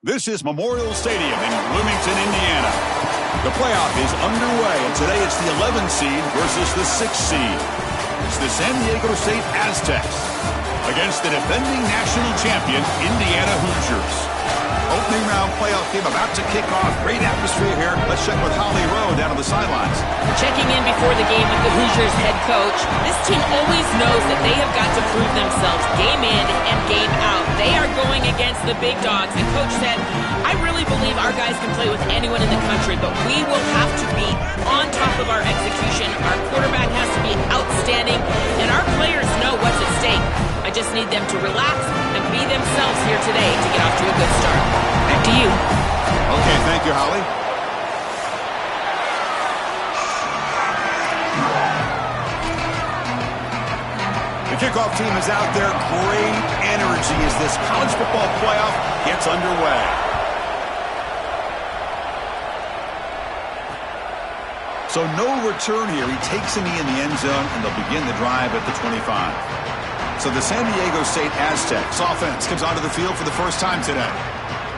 This is Memorial Stadium in Bloomington, Indiana. The playoff is underway, and today it's the 11th seed versus the 6th seed. It's the San Diego State Aztecs against the defending national champion, Indiana Hoosiers. Opening round playoff game about to kick off. Great atmosphere here. Let's check with Holly Rowe down on the sidelines. Checking in before the game with the Hoosiers head coach. This team always knows that they have got to prove themselves game in and game out. They are going against the big dogs. And coach said, I really believe our guys can play with anyone in the country, but we will have to be on top of our execution. Our quarterback has to be outstanding, and our players know what's at stake. I just need them to relax and be themselves here today to get off to a good start. Back to you. Okay, thank you, Holly. The kickoff team is out there. Great energy as this college football playoff gets underway. So no return here. He takes a knee in the end zone, and they'll begin the drive at the 25. So the San Diego State Aztecs offense comes onto the field for the first time today.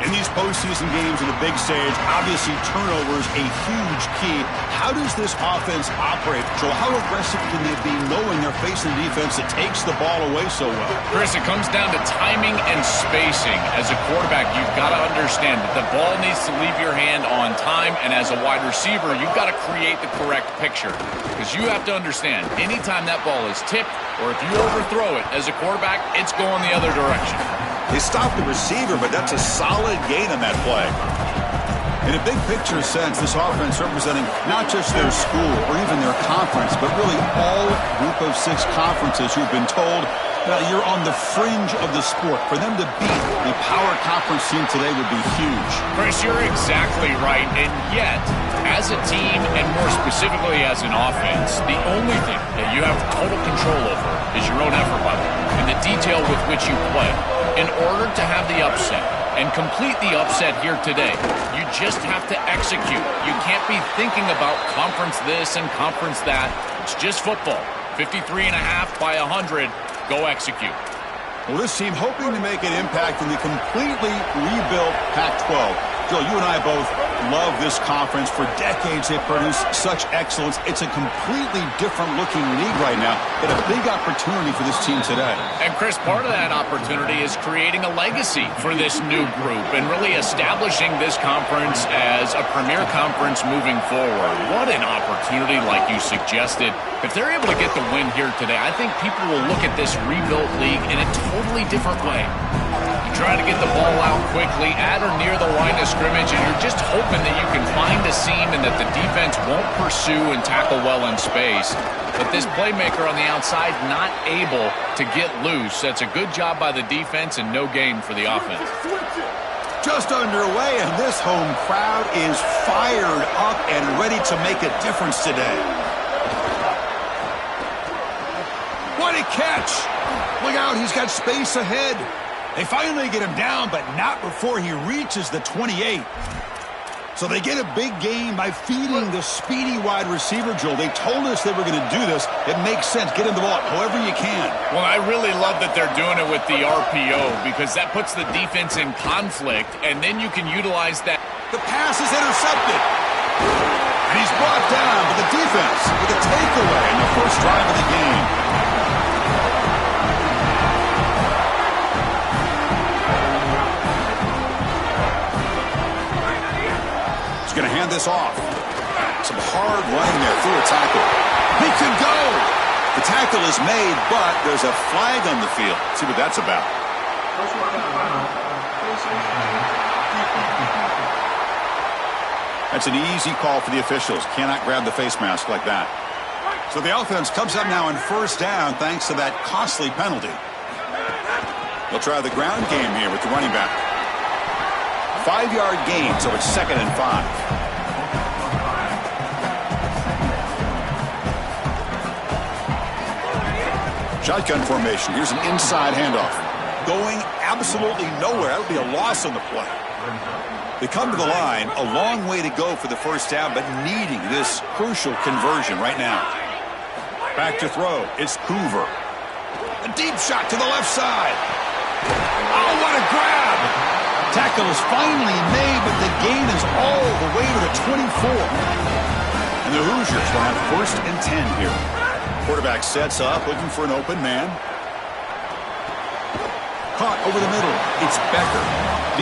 In these postseason games on the big stage, obviously turnovers a huge key. How does this offense operate, Joel? How aggressive can they be knowing they're facing a defense that takes the ball away so well? Chris, it comes down to timing and spacing. As a quarterback, you've got to understand that the ball needs to leave your hand on time, and as a wide receiver, you've got to create the correct picture. Because you have to understand, anytime that ball is tipped, or if you overthrow it as a quarterback, it's going the other direction. They stopped the receiver, but that's a solid gain on that play. In a big picture sense, this offense representing not just their school or even their conference, but really all group of 6 conferences who've been told that you're on the fringe of the sport. For them to beat the power conference team today would be huge. Chris, you're exactly right. And yet, as a team, and more specifically as an offense, the only thing that you have total control over is your own effort level and the detail with which you play. In order to have the upset and complete the upset here today, you just have to execute. You can't be thinking about conference this and conference that. It's just football. 53.5 by 100. Go execute. Well, this team hoping to make an impact in the completely rebuilt Pac-12. Joel, you and I both love this conference. For decades, they've produced such excellence. It's a completely different-looking league right now, but a big opportunity for this team today. And, Chris, part of that opportunity is creating a legacy for this new group and really establishing this conference as a premier conference moving forward. What an opportunity, like you suggested. If they're able to get the win here today, I think people will look at this rebuilt league in a totally different way. You try to get the ball out quickly at or near the line of scrimmage, and you're just hoping that you can find a seam and that the defense won't pursue and tackle well in space. But this playmaker on the outside not able to get loose. That's a good job by the defense and no gain for the offense. Just underway, and this home crowd is fired up and ready to make a difference today. What a catch! Look out, he's got space ahead. They finally get him down, but not before he reaches the 28. So they get a big gain by feeding the speedy wide receiver, Joel. They told us they were going to do this. It makes sense. Get him the ball however you can. Well, I really love that they're doing it with the RPO because that puts the defense in conflict, and then you can utilize that. The pass is intercepted. And he's brought down, but the defense with a takeaway in the first drive of the game. Going to hand this off. Some hard running there through a tackle. He can go. The tackle is made, but there's a flag on the field. Let's see what that's about. That's an easy call for the officials. Cannot grab the face mask like that. So the offense comes up now in first down thanks to that costly penalty. They'll try the ground game here with the running back. 5-yard gain, so it's 2nd and 5. Shotgun formation. Here's an inside handoff. Going absolutely nowhere. That would be a loss on the play. They come to the line. A long way to go for the first down, but needing this crucial conversion right now. Back to throw. It's Hoover. A deep shot to the left side. Oh, what a grab! Tackle is finally made, but the gain is all the way to the 24. And the Hoosiers will have 1st and 10 here. Quarterback sets up, looking for an open man. Caught over the middle. It's Becker.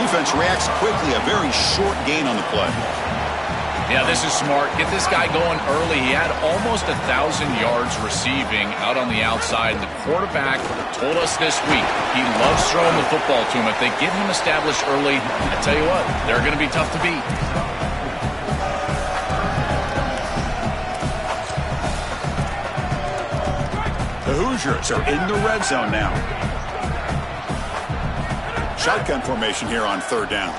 Defense reacts quickly. A very short gain on the play. Yeah, this is smart. Get this guy going early. He had almost 1,000 yards receiving out on the outside. The quarterback told us this week he loves throwing the football to him. If they get him established early, I tell you what, they're going to be tough to beat. The Hoosiers are in the red zone now. Shotgun formation here on 3rd down.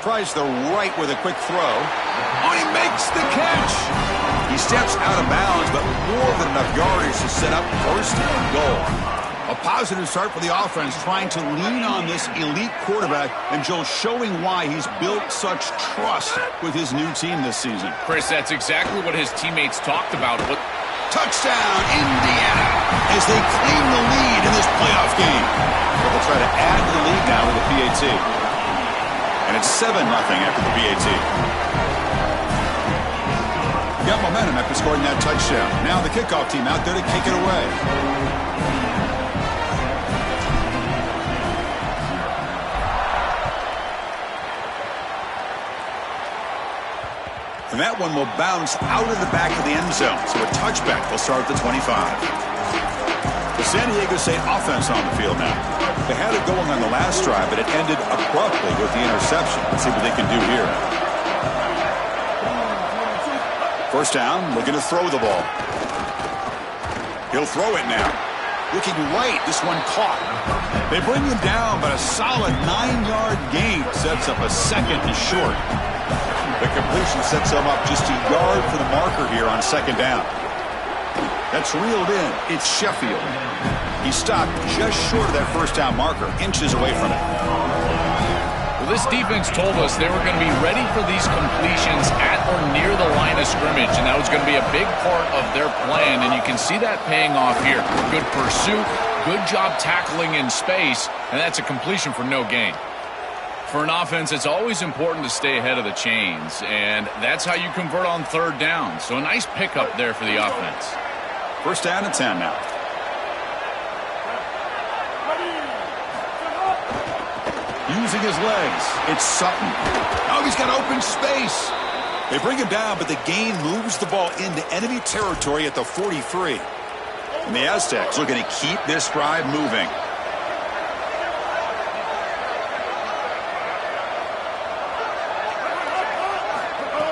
Tries the right with a quick throw. Oh, he makes the catch. He steps out of bounds, but more than enough yardage to set up 1st and goal. A positive start for the offense, trying to lean on this elite quarterback, and Joel showing why he's built such trust with his new team this season. Chris, that's exactly what his teammates talked about. Touchdown, Indiana, as they claim the lead in this playoff game. But they'll try to add to the lead now with the PAT. And it's 7-0 after the PAT. Got momentum after scoring that touchdown. Now the kickoff team out there to kick it away. And that one will bounce out of the back of the end zone. So a touchback will start at the 25. The San Diego State offense on the field now. They had it going on the last drive, but it ended abruptly with the interception. Let's see what they can do here. 1st down, looking to throw the ball. He'll throw it now. Looking right, this one caught. They bring him down, but a solid 9-yard gain sets up a 2nd and short. The completion sets him up just a yard for the marker here on 2nd down. That's reeled in. It's Sheffield. He stopped just short of that 1st down marker, inches away from it. Well, this defense told us they were going to be ready for these completions at or near the line of scrimmage, and that was going to be a big part of their plan, and you can see that paying off here. Good pursuit, good job tackling in space, and that's a completion for no gain. For an offense, it's always important to stay ahead of the chains, and that's how you convert on 3rd down. So a nice pickup there for the offense. 1st down and 10 now. Using his legs, it's Sutton. Oh, he's got open space. They bring him down, but the gain moves the ball into enemy territory at the 43. And the Aztecs looking to keep this drive moving.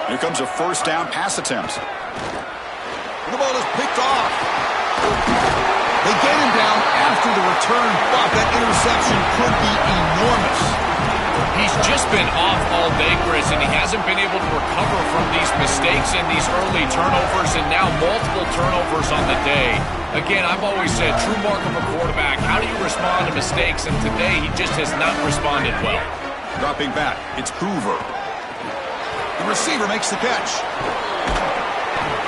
Here comes a 1st down pass attempt. The ball is picked off. They get him down after the return, but that interception could be enormous. He's just been off all day, Chris, and he hasn't been able to recover from these mistakes and these early turnovers, and now multiple turnovers on the day. Again, I've always said, true mark of a quarterback, how do you respond to mistakes? And today, he just has not responded well. Dropping back, it's Hoover. The receiver makes the catch.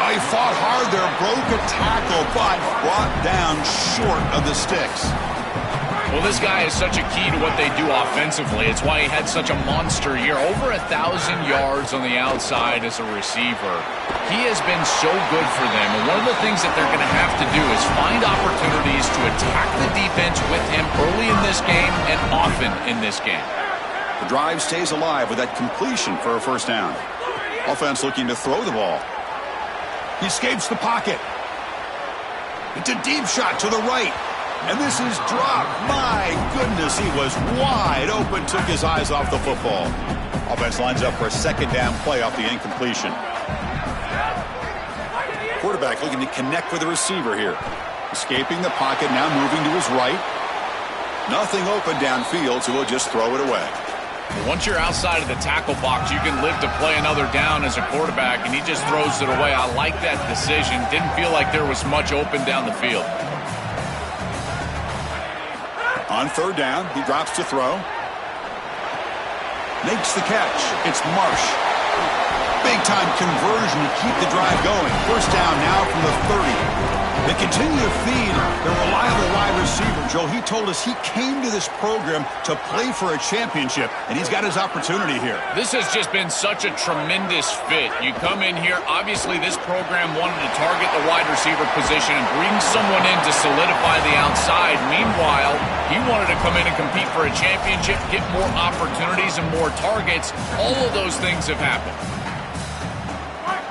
Oh, he fought hard there, broke a tackle, but brought down short of the sticks. Well, this guy is such a key to what they do offensively. It's why he had such a monster year. Over 1,000 yards on the outside as a receiver. He has been so good for them. And one of the things that they're going to have to do is find opportunities to attack the defense with him early in this game and often in this game. The drive stays alive with that completion for a 1st down. Offense looking to throw the ball. He escapes the pocket. It's a deep shot to the right. And this is dropped. My goodness, he was wide open, took his eyes off the football. Offense lines up for a 2nd down play off the incompletion. Quarterback looking to connect with the receiver here. Escaping the pocket, now moving to his right. Nothing open downfield, so he'll just throw it away. Once you're outside of the tackle box, you can live to play another down as a quarterback, and he just throws it away. I like that decision. Didn't feel like there was much open down the field. On 3rd down, he drops to throw. Makes the catch. It's Marsh. Big-time conversion to keep the drive going. First down now from the 30. They continue to feed their reliable wide receiver. Joe, he told us he came to this program to play for a championship, and he's got his opportunity here. This has just been such a tremendous fit. You come in here, obviously this program wanted to target the wide receiver position and bring someone in to solidify the outside. Meanwhile, he wanted to come in and compete for a championship, get more opportunities and more targets. All of those things have happened.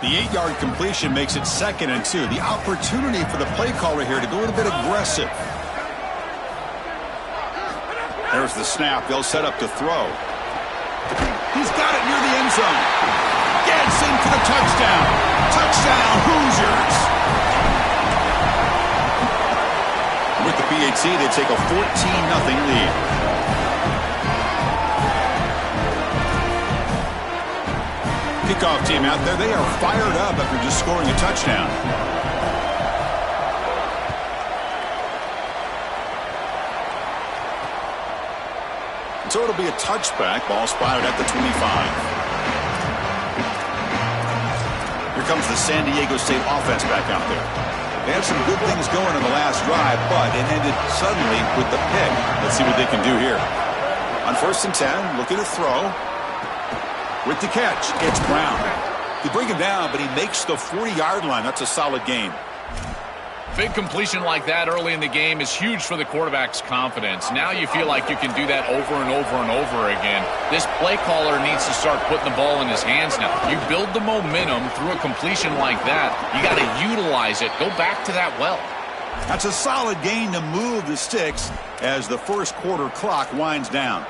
The 8-yard completion makes it 2nd and 2. The opportunity for the play caller here to be a little bit aggressive. There's the snap. They'll set up to throw. He's got it near the end zone. Gets in for the touchdown. Touchdown, Hoosiers. With the PAT, they take a 14-0 lead. Kickoff team out there, they are fired up after just scoring a touchdown. So it'll be a touchback. Ball spotted at the 25. Here comes the San Diego State offense back out there. They had some good things going in the last drive, but it ended suddenly with the pick. Let's see what they can do here. On 1st and 10, looking to throw. With the catch, it's Brown. They bring him down, but he makes the 40-yard line. That's a solid gain. Big completion like that early in the game is huge for the quarterback's confidence. Now you feel like you can do that over and over and over again. This play caller needs to start putting the ball in his hands now. You build the momentum through a completion like that. You got to utilize it. Go back to that well. That's a solid gain to move the sticks as the first quarter clock winds down.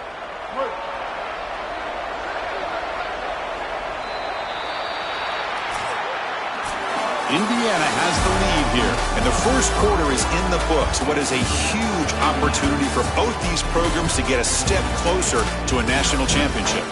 Indiana has the lead here, and the first quarter is in the books. What is a huge opportunity for both these programs to get a step closer to a national championship.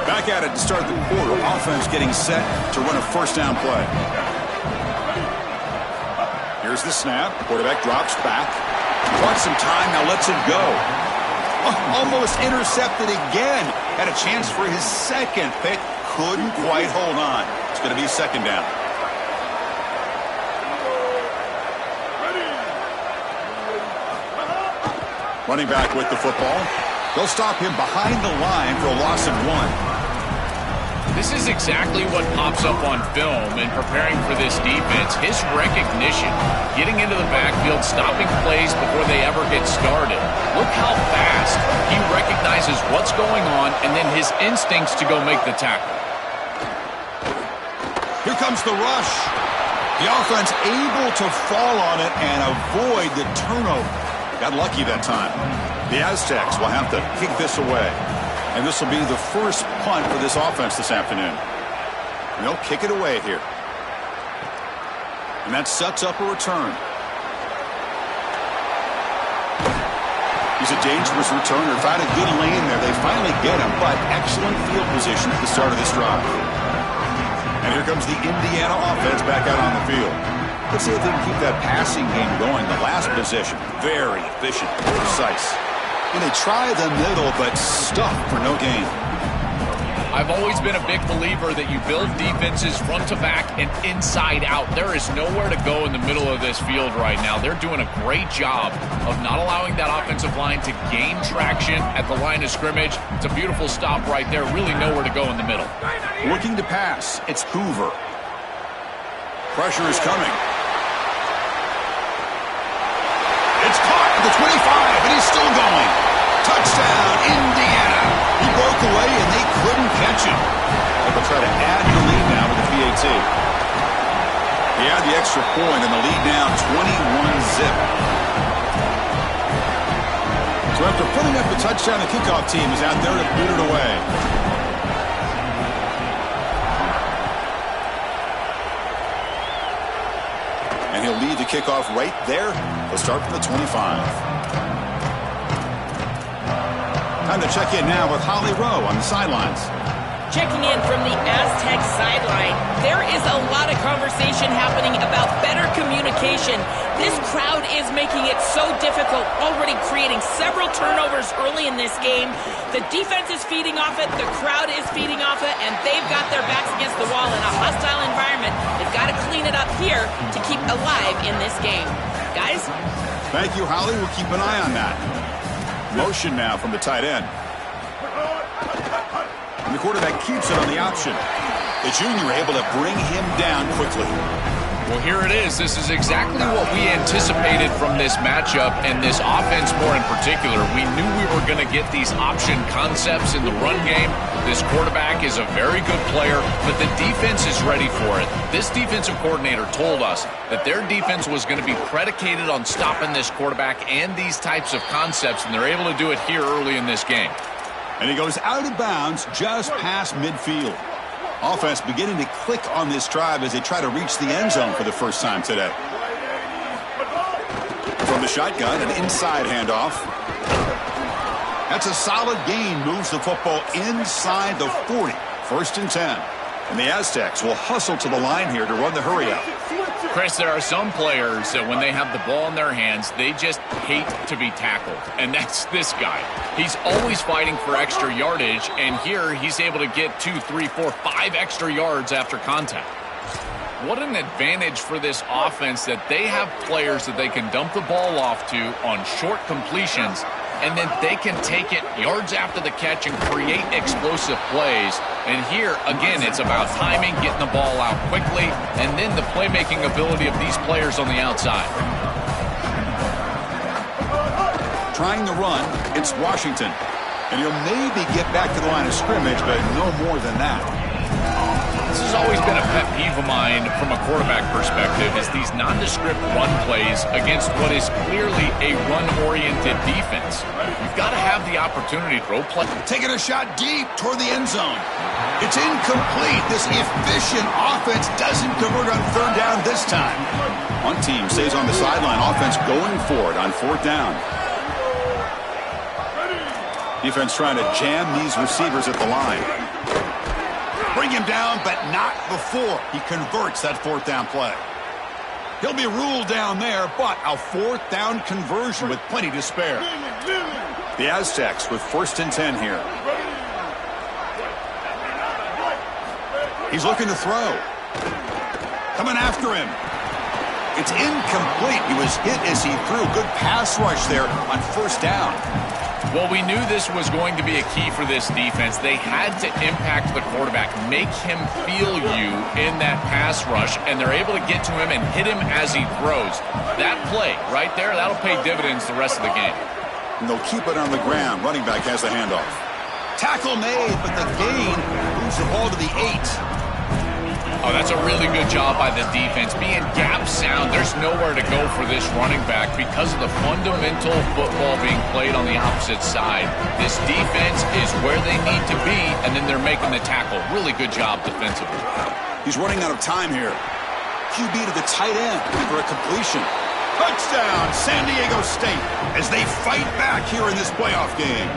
Back at it to start the quarter. Offense getting set to run a first down play. Here's the snap. Quarterback drops back. Wants some time, now lets it go. Oh, almost intercepted again. Had a chance for his second pick. Couldn't quite hold on. It's going to be 2nd down. Running back with the football. They'll stop him behind the line for a loss of 1. This is exactly what pops up on film in preparing for this defense. His recognition, getting into the backfield, stopping plays before they ever get started. Look how fast he recognizes what's going on and then his instincts to go make the tackle. Here comes the rush. The offense able to fall on it and avoid the turnover. Got lucky that time. The Aztecs will have to kick this away. And this will be the first punt for this offense this afternoon. And they'll kick it away here. And that sets up a return. He's a dangerous returner. Found a good lane there. They finally get him, but excellent field position at the start of this drive. And here comes the Indiana offense back out on the field. Let's see if they can keep that passing game going. The last possession, very efficient, precise. And they try the middle, but stuff for no gain. I've always been a big believer that you build defenses front to back and inside out. There is nowhere to go in the middle of this field right now. They're doing a great job of not allowing that offensive line to gain traction at the line of scrimmage. It's a beautiful stop right there. Really nowhere to go in the middle. Looking to pass. It's Hoover. Pressure is coming. It's caught at the 25, and he's still going. Touchdown, Indiana. He broke away, and they couldn't catch him. They'll try to add the lead now with the PAT. They add the extra point, and the lead now 21-zip. So after putting up the touchdown, the kickoff team is out there to boot it away. And he'll lead the kickoff right there. He'll start from the 25. Time to check in now with Holly Rowe on the sidelines. Checking in from the Aztec sideline. There is a conversation happening about better communication. This crowd is making it so difficult, already creating several turnovers early in this game. The defense is feeding off it, the crowd is feeding off it, and they've got their backs against the wall in a hostile environment. They've got to clean it up here to keep alive in this game. Guys? Thank you, Holly. We'll keep an eye on that. Motion now from the tight end. And the quarterback keeps it on the option. The junior able to bring him down quickly. Well, here it is. This is exactly what we anticipated from this matchup and this offense more in particular. We knew we were going to get these option concepts in the run game. This quarterback is a very good player, but the defense is ready for it. This defensive coordinator told us that their defense was going to be predicated on stopping this quarterback and these types of concepts, and they're able to do it here early in this game. And he goes out of bounds just past midfield. Offense beginning to click on this drive as they try to reach the end zone for the first time today. From the shotgun, an inside handoff. That's a solid gain, moves the football inside the 40. 1st and 10. And the Aztecs will hustle to the line here to run the hurry up. Chris, there are some players that when they have the ball in their hands, they just hate to be tackled. And that's this guy. He's always fighting for extra yardage, and here he's able to get 2, 3, 4, 5 extra yards after contact. What an advantage for this offense that they have players that they can dump the ball off to on short completions, and then they can take it yards after the catch and create explosive plays. And here, again, it's about timing, getting the ball out quickly, and then the playmaking ability of these players on the outside. Trying to run, it's Washington. And he'll maybe get back to the line of scrimmage, but no more than that. This has always been a pet peeve of mine from a quarterback perspective, is these nondescript run plays against what is clearly a run-oriented defense. You've got to have the opportunity to throw play. Taking a shot deep toward the end zone. It's incomplete. This efficient offense doesn't convert on 3rd down this time. One team stays on the sideline. Offense going for it on 4th down. Defense trying to jam these receivers at the line. Bring him down, but not before he converts that 4th down play. He'll be ruled down there, but a 4th down conversion with plenty to spare. The Aztecs with 1st and 10 here. He's looking to throw. Coming after him. It's incomplete. He was hit as he threw. Good pass rush there on 1st down. Well, we knew this was going to be a key for this defense. They had to impact the quarterback, make him feel you in that pass rush, and they're able to get to him and hit him as he throws. That play right there, that'll pay dividends the rest of the game. And they'll keep it on the ground. Running back has the handoff. Tackle made, but the gain moves the ball to the 8. Oh, that's a really good job by the defense. Being gap sound, there's nowhere to go for this running back because of the fundamental football being played on the opposite side. This defense is where they need to be, and then they're making the tackle. Really good job defensively. He's running out of time here. QB to the tight end for a completion. Touchdown, San Diego State, as they fight back here in this playoff game.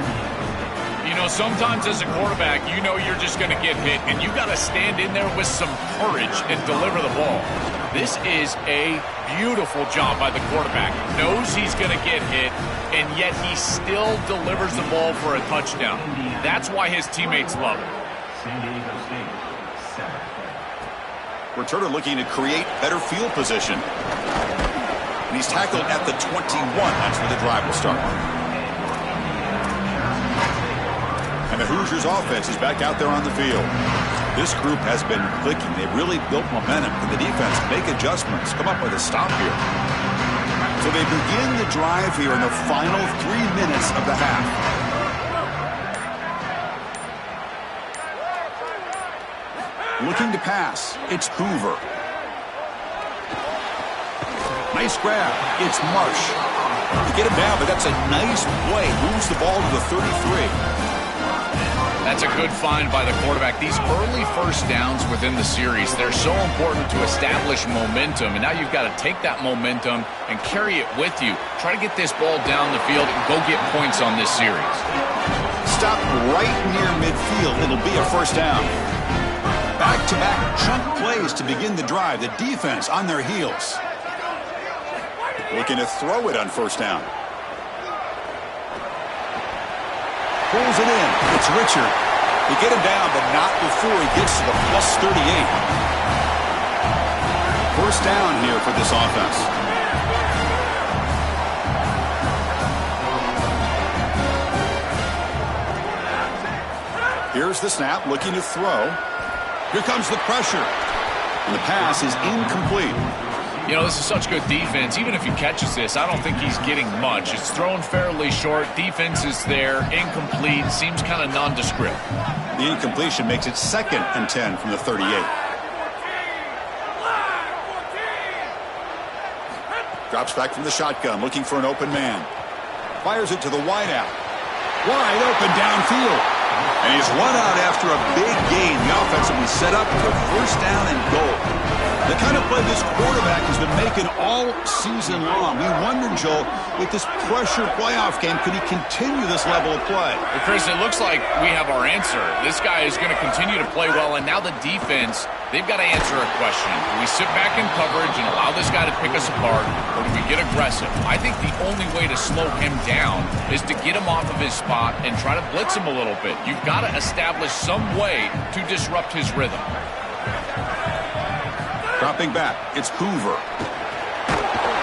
You know, sometimes as a quarterback, you know you're just going to get hit, and you got to stand in there with some courage and deliver the ball. This is a beautiful job by the quarterback. Knows he's going to get hit, and yet he still delivers the ball for a touchdown. That's why his teammates love him. Returner looking to create better field position. And he's tackled at the 21. That's where the drive will start. And the Hoosiers offense is back out there on the field. This group has been clicking. They've really built momentum. Can the defense make adjustments? Come up with a stop here. So they begin the drive here in the final 3 minutes of the half. Looking to pass. It's Hoover. Nice grab. It's Marsh. To get him down, but that's a nice play. Moves the ball to the 33. That's a good find by the quarterback. These early 1st downs within the series, they're so important to establish momentum. And now you've got to take that momentum and carry it with you. Try to get this ball down the field and go get points on this series. Stop right near midfield. It'll be a 1st down. Back-to-back chunk plays to begin the drive. The defense on their heels. Looking to throw it on first down. Pulls it in. It's Richard. They get him down, but not before he gets to the plus 38. First down here for this offense. Here's the snap, looking to throw. Here comes the pressure. And the pass is incomplete. You know, this is such good defense. Even if he catches this, I don't think he's getting much. It's thrown fairly short. Defense is there. Incomplete. Seems kind of nondescript. The incompletion makes it 2nd and 10 from the 38. Drops back from the shotgun, looking for an open man. Fires it to the wideout. Wide open downfield. And he's run out after a big gain. The offense will be set up for first down and goal. The kind of play this quarterback has been making all season long. We wonder, Joel, with this pressure playoff game, could he continue this level of play? Well, Chris, it looks like we have our answer. This guy is going to continue to play well, and now the defense, they've got to answer a question. Do we sit back in coverage and allow this guy to pick us apart, or do we get aggressive? I think the only way to slow him down is to get him off of his spot and try to blitz him a little bit. You've got to establish some way to disrupt his rhythm. Dropping back, it's Hoover.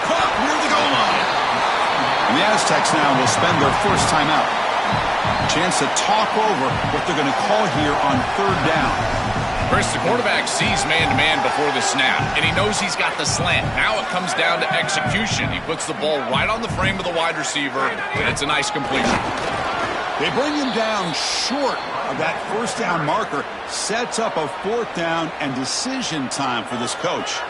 Caught near the goal line. And the Aztecs now will spend their first time out. Chance to talk over what they're going to call here on third down. Chris, the quarterback sees man-to-man before the snap, and he knows he's got the slant. Now it comes down to execution. He puts the ball right on the frame of the wide receiver, and it's a nice completion. They bring him down short of that first down marker. Sets up a fourth down and decision time for this coach.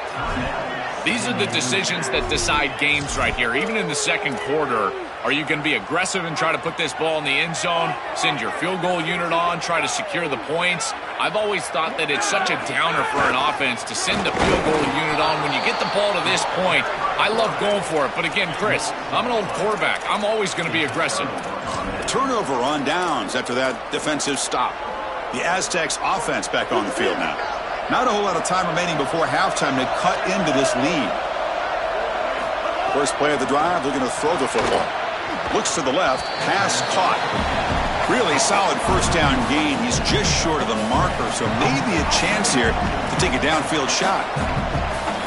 These are the decisions that decide games right here. Even in the second quarter, are you going to be aggressive and try to put this ball in the end zone, send your field goal unit on, try to secure the points? I've always thought that it's such a downer for an offense to send the field goal unit on. When you get the ball to this point, I love going for it. But again, Chris, I'm an old quarterback. I'm always going to be aggressive. Turnover on downs after that defensive stop. The Aztecs offense back on the field now. Not a whole lot of time remaining before halftime to cut into this lead. First play of the drive, they're going to throw the football. Looks to the left, pass caught. Really solid first down gain. He's just short of the marker, so maybe a chance here to take a downfield shot.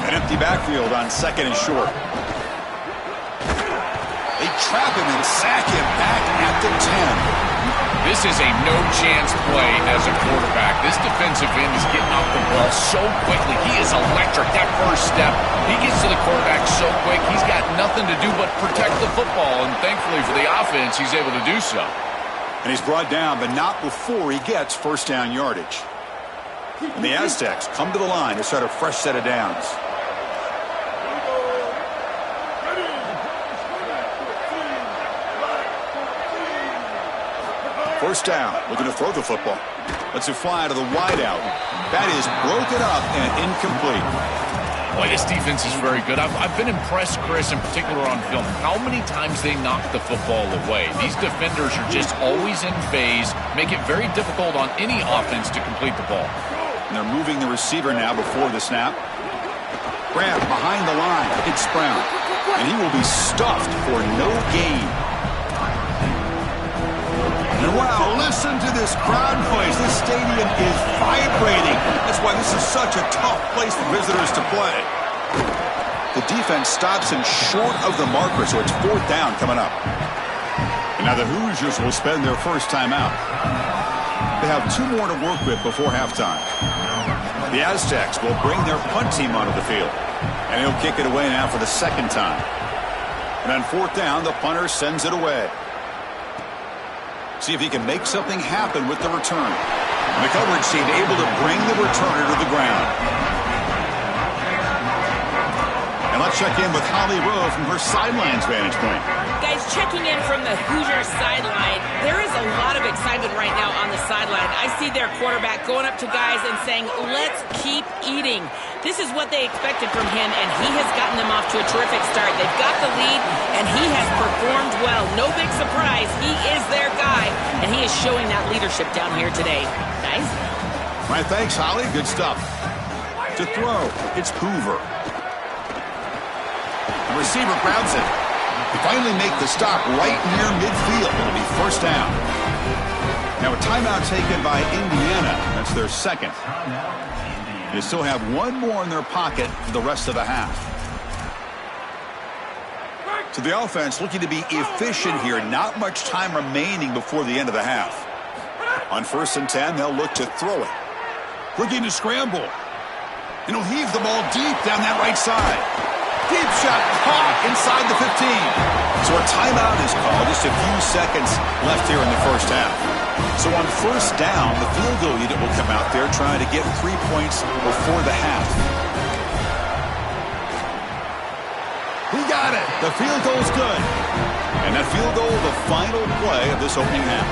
An empty backfield on second and short. They trap him and sack him back at the 10. This is a no-chance play as a quarterback. This defensive end is getting off the ball so quickly. He is electric. That first step, he gets to the quarterback so quick, he's got nothing to do but protect the football. And thankfully for the offense, he's able to do so. And he's brought down, but not before he gets first down yardage. And the Aztecs come to the line to start a fresh set of downs. First down, looking to throw the football. Lets it fly to the wideout. That is broken up and incomplete. Boy, this defense is very good. I've been impressed, Chris, in particular on film, how many times they knock the football away. These defenders are just always in phase, make it very difficult on any offense to complete the ball. And they're moving the receiver now before the snap. Grab behind the line. It's Brown. And he will be stuffed for no gain. And wow, listen to this crowd noise. This stadium is vibrating. That's why this is such a tough place for visitors to play. The defense stops him short of the marker, so it's fourth down coming up. And now the Hoosiers will spend their first time out. They have two more to work with before halftime. The Aztecs will bring their punt team onto the field. And he'll kick it away now for the second time. And on fourth down, the punter sends it away. See if he can make something happen with the return. And the coverage team able to bring the returner to the ground. And let's check in with Holly Rowe from her sidelines vantage point. Guys, checking in from the Hoosiers sideline, there is a lot of excitement right now on the sideline. I see their quarterback going up to guys and saying, let's keep eating. This is what they expected from him, and he has gotten them off to a terrific start. They've got the lead, and he has performed well. No big surprise. He is their guy, and he is showing that leadership down here today. Guys? All right, thanks, Holly. Good stuff. To throw, it's Hoover. The receiver grabs it. They finally make the stop right near midfield. It'll be first down. Now a timeout taken by Indiana. That's their second. They still have one more in their pocket for the rest of the half. So the offense looking to be efficient here. Not much time remaining before the end of the half. On 1st and 10, they'll look to throw it. Looking to scramble. And he'll heave the ball deep down that right side. Deep shot caught inside the 15. So a timeout is called. Just a few seconds left here in the first half. So on 1st down, the field goal unit will come out there trying to get 3 points before the half. He got it. The field goal's good. And that field goal, the final play of this opening half.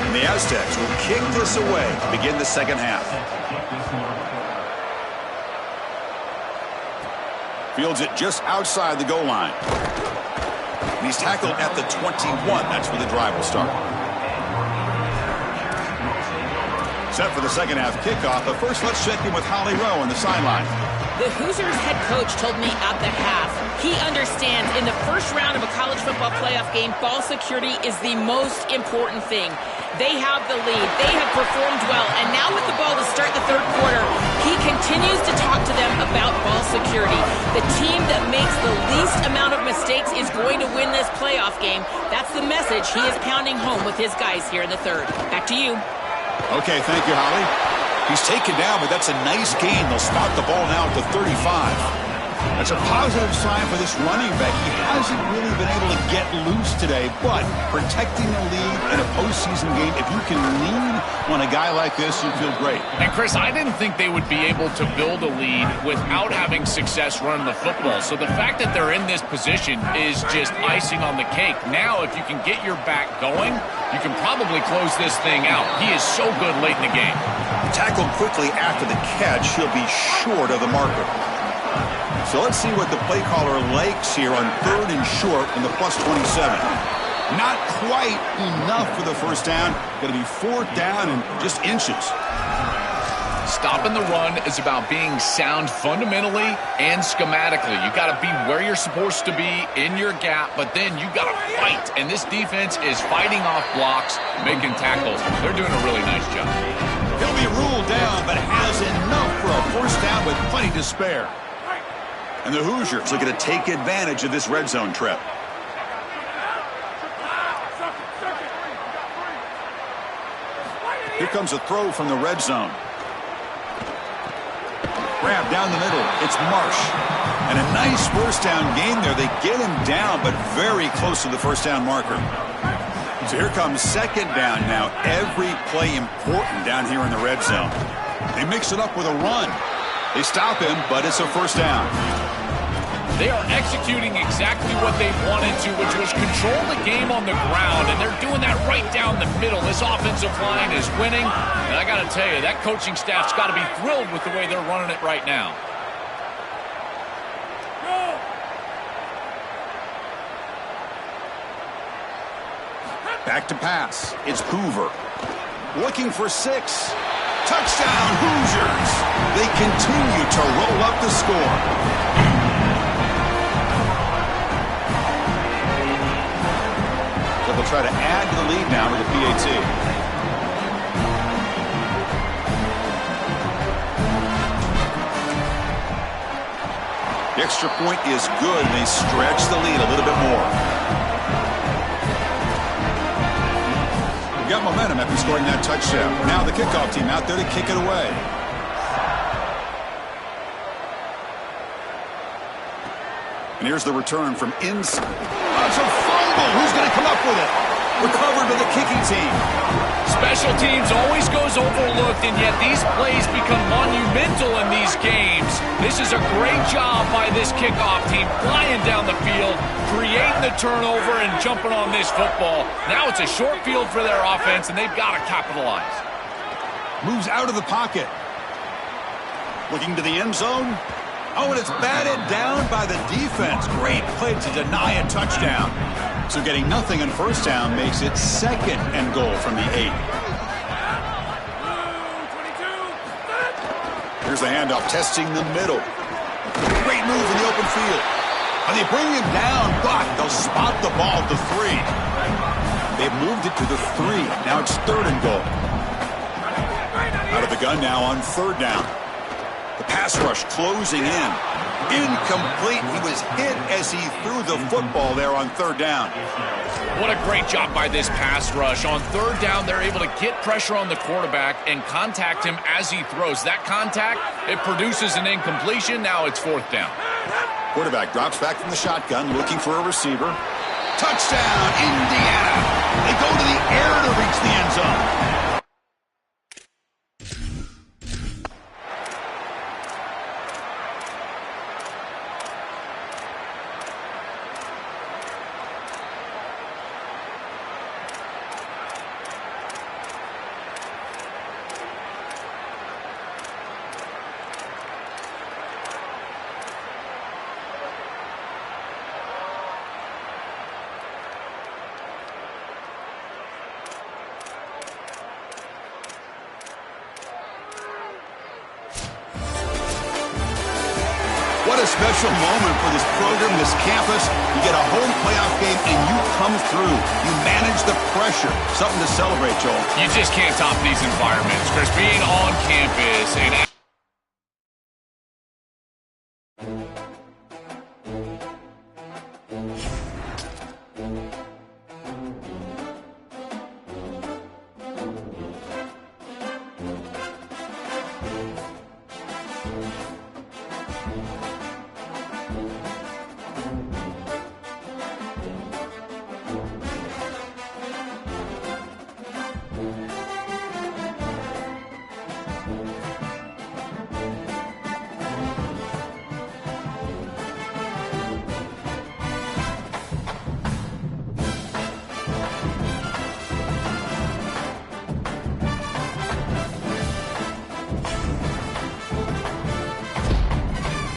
And the Aztecs will kick this away to begin the second half. Fields it just outside the goal line. And he's tackled at the 21. That's where the drive will start. Set for the second half kickoff. But first, let's check in with Holly Rowe on the sideline. The Hoosiers head coach told me at the half he understands in the first round of a college football playoff game, ball security is the most important thing. They have the lead. They have performed well. And now with the ball to start the third quarter, he continues to talk to them about ball security. The team that makes the least amount of mistakes is going to win this playoff game. That's the message he is pounding home with his guys here in the third. Back to you. Okay, thank you, Holly. He's taken down, but that's a nice gain. They'll spot the ball now at the 35. That's a positive sign for this running back. He hasn't really been able to get loose today, but protecting the lead in a postseason game, if you can lean on a guy like this, you feel great. And, Chris, I didn't think they would be able to build a lead without having success running the football. So the fact that they're in this position is just icing on the cake. Now, if you can get your back going, you can probably close this thing out. He is so good late in the game. Tackled quickly after the catch, he'll be short of the marker. So let's see what the play caller likes here on 3rd and short in the +27. Not quite enough for the first down. Going to be 4th down and just inches. Stopping the run is about being sound fundamentally and schematically. You got to be where you're supposed to be in your gap, but then you got to fight. And this defense is fighting off blocks, making tackles. They're doing a really nice job. He'll be ruled down, but has enough for a first down with plenty to spare. And the Hoosiers looking to take advantage of this red zone trip. Here comes a throw from the red zone. Grab down the middle. It's Marsh. And a nice first down game there. They get him down, but very close to the first down marker. So here comes second down now. Every play important down here in the red zone. They mix it up with a run. They stop him, but it's a first down. They are executing exactly what they wanted to, which was control the game on the ground, and they're doing that right down the middle. This offensive line is winning, and I got to tell you, that coaching staff's got to be thrilled with the way they're running it right now. Back to pass. It's Hoover. Looking for 6. Touchdown, Hoosiers. They continue to roll up the score. They'll try to add to the lead now with the PAT. The extra point is good, and they stretch the lead a little bit more. They've got momentum after scoring that touchdown. Now the kickoff team out there to kick it away. And here's the return from inside. Oh, it's a fumble. Who's going to come up with it? Recovered by the kicking team. Special teams always goes overlooked, and yet these plays become monumental in these games. This is a great job by this kickoff team, flying down the field, creating the turnover and jumping on this football. Now it's a short field for their offense, and they've got to capitalize. Moves out of the pocket. Looking to the end zone. Oh, and it's batted down by the defense. Great play to deny a touchdown. So getting nothing on first down makes it second and goal from the 8. Here's the handoff, testing the middle. Great move in the open field. And they bring him down, but they'll spot the ball at the 3. They've moved it to the 3. Now it's third and goal. Out of the gun now on third down. The pass rush closing in. Incomplete. He was hit as he threw the football there on third down. What a great job by this pass rush. On third down, they're able to get pressure on the quarterback and contact him as he throws. That contact, it produces an incompletion. Now it's fourth down. Quarterback drops back from the shotgun, looking for a receiver. Touchdown, Indiana. They go to the air to reach the end zone. What a special moment for this program, this campus. You get a home playoff game and you come through. You manage the pressure. Something to celebrate, Joel. You just can't top these environments, Chris. Being on campus and